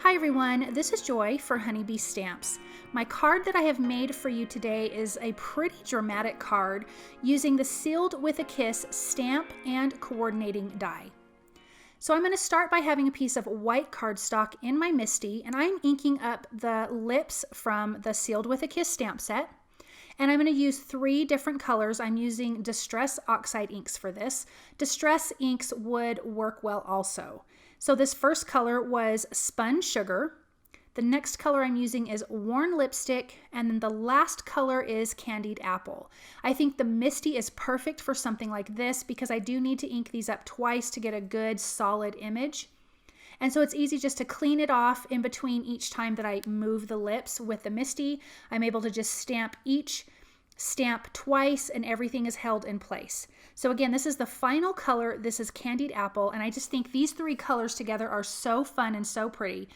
Hi everyone, this is Joy for Honeybee Stamps. My card that I have made for you today is a pretty dramatic card using the Sealed with a Kiss stamp and coordinating die. So I'm going to start by having a piece of white cardstock in my MISTI, and I'm inking up the lips from the Sealed with a Kiss stamp set. And I'm going to use 3 different colors. I'm using Distress Oxide inks for this. Distress inks would work well also. So this first color was Spun Sugar. The next color I'm using is Worn Lipstick, and then the last color is Candied Apple. I think the MISTI is perfect for something like this because I do need to ink these up twice to get a good solid image. And so it's easy just to clean it off in between each time that I move the lips with the MISTI. I'm able to just stamp each stamp twice and everything is held in place. So again, this is the final color. This is Candied Apple, and I just think these 3 colors together are so fun and so pretty.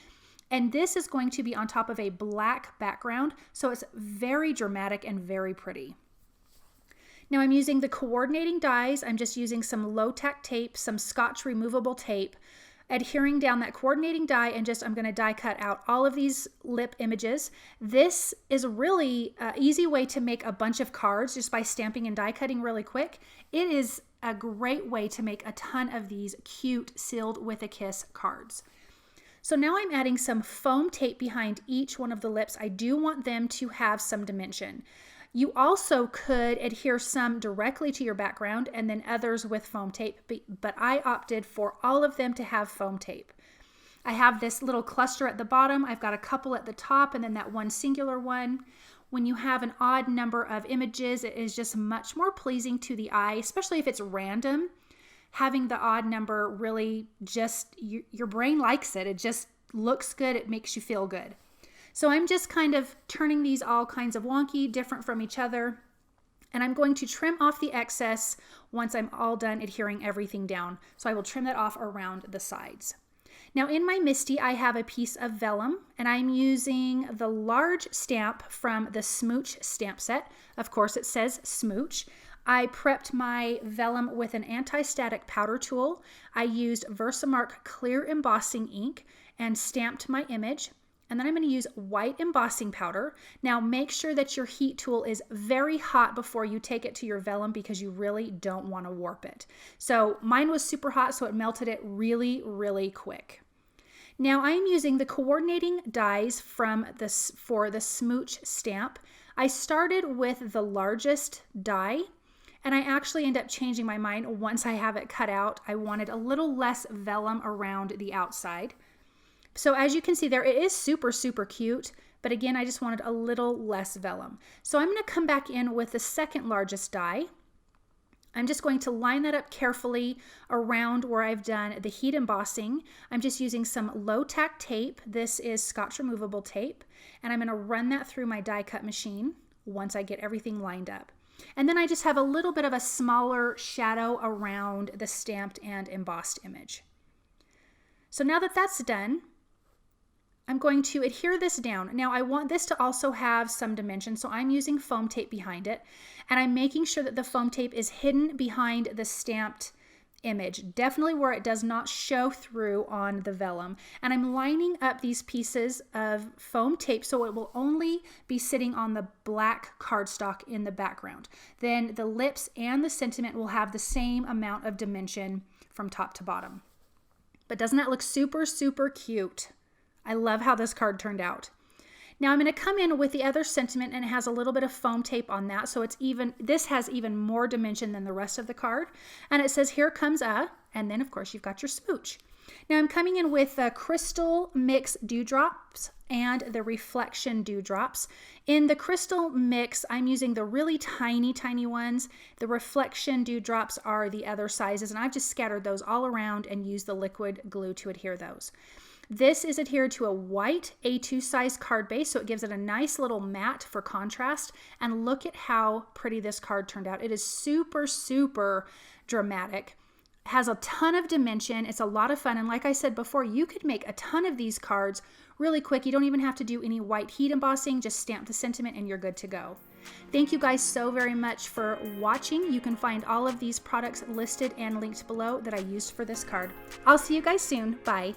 And this is going to be on top of a black background, so it's very dramatic and very pretty. Now I'm using the coordinating dies. I'm just using some low-tack tape, some Scotch removable tape, adhering down that coordinating die, and I'm going to die cut out all of these lip images. This is a really easy way to make a bunch of cards just by stamping and die cutting really quick. It is a great way to make a ton of these cute Sealed with a Kiss cards. So now I'm adding some foam tape behind each one of the lips. I do want them to have some dimension. You also could adhere some directly to your background and then others with foam tape, but I opted for all of them to have foam tape. I have this little cluster at the bottom. I've got a couple at the top and then that one singular one. When you have an odd number of images, it is just much more pleasing to the eye, especially if it's random. Having the odd number really just, your brain likes it. It just looks good. It makes you feel good. So I'm just kind of turning these all kinds of wonky, different from each other. And I'm going to trim off the excess once I'm all done adhering everything down. So I will trim that off around the sides. Now in my MISTI, I have a piece of vellum, and I'm using the large stamp from the Smooch stamp set. Of course, it says Smooch. I prepped my vellum with an anti-static powder tool. I used VersaMark clear embossing ink and stamped my image. And then I'm going to use white embossing powder. Now make sure that your heat tool is very hot before you take it to your vellum because you really don't want to warp it. So mine was super hot, so it melted it really, really quick. Now I'm using the coordinating dies for the Smooch stamp. I started with the largest die, and I actually end up changing my mind once I have it cut out. I wanted a little less vellum around the outside. So as you can see there, it is super, super cute. But again, I just wanted a little less vellum. So I'm going to come back in with the second largest die. I'm just going to line that up carefully around where I've done the heat embossing. I'm just using some low-tack tape. This is Scotch removable tape. And I'm going to run that through my die cut machine once I get everything lined up. And then I just have a little bit of a smaller shadow around the stamped and embossed image. So now that that's done, I'm going to adhere this down. Now I want this to also have some dimension, so I'm using foam tape behind it, and I'm making sure that the foam tape is hidden behind the stamped image, definitely where it does not show through on the vellum. And I'm lining up these pieces of foam tape so it will only be sitting on the black cardstock in the background. Then the lips and the sentiment will have the same amount of dimension from top to bottom. But doesn't that look super, super cute? I love how this card turned out. Now I'm going to come in with the other sentiment, and it has a little bit of foam tape on that, so this has even more dimension than the rest of the card. And it says, "Here comes a," and then of course you've got your Smooch. Now I'm coming in with the Crystal Mix Dewdrops and the Reflection Dewdrops. In the Crystal Mix, I'm using the really tiny, tiny ones. The Reflection Dewdrops are the other sizes, and I've just scattered those all around and used the liquid glue to adhere those. This is adhered to a white A2 size card base, so it gives it a nice little matte for contrast. And look at how pretty this card turned out. It is super, super dramatic. It has a ton of dimension. It's a lot of fun. And like I said before, you could make a ton of these cards really quick. You don't even have to do any white heat embossing. Just stamp the sentiment and you're good to go. Thank you guys so very much for watching. You can find all of these products listed and linked below that I used for this card. I'll see you guys soon. Bye.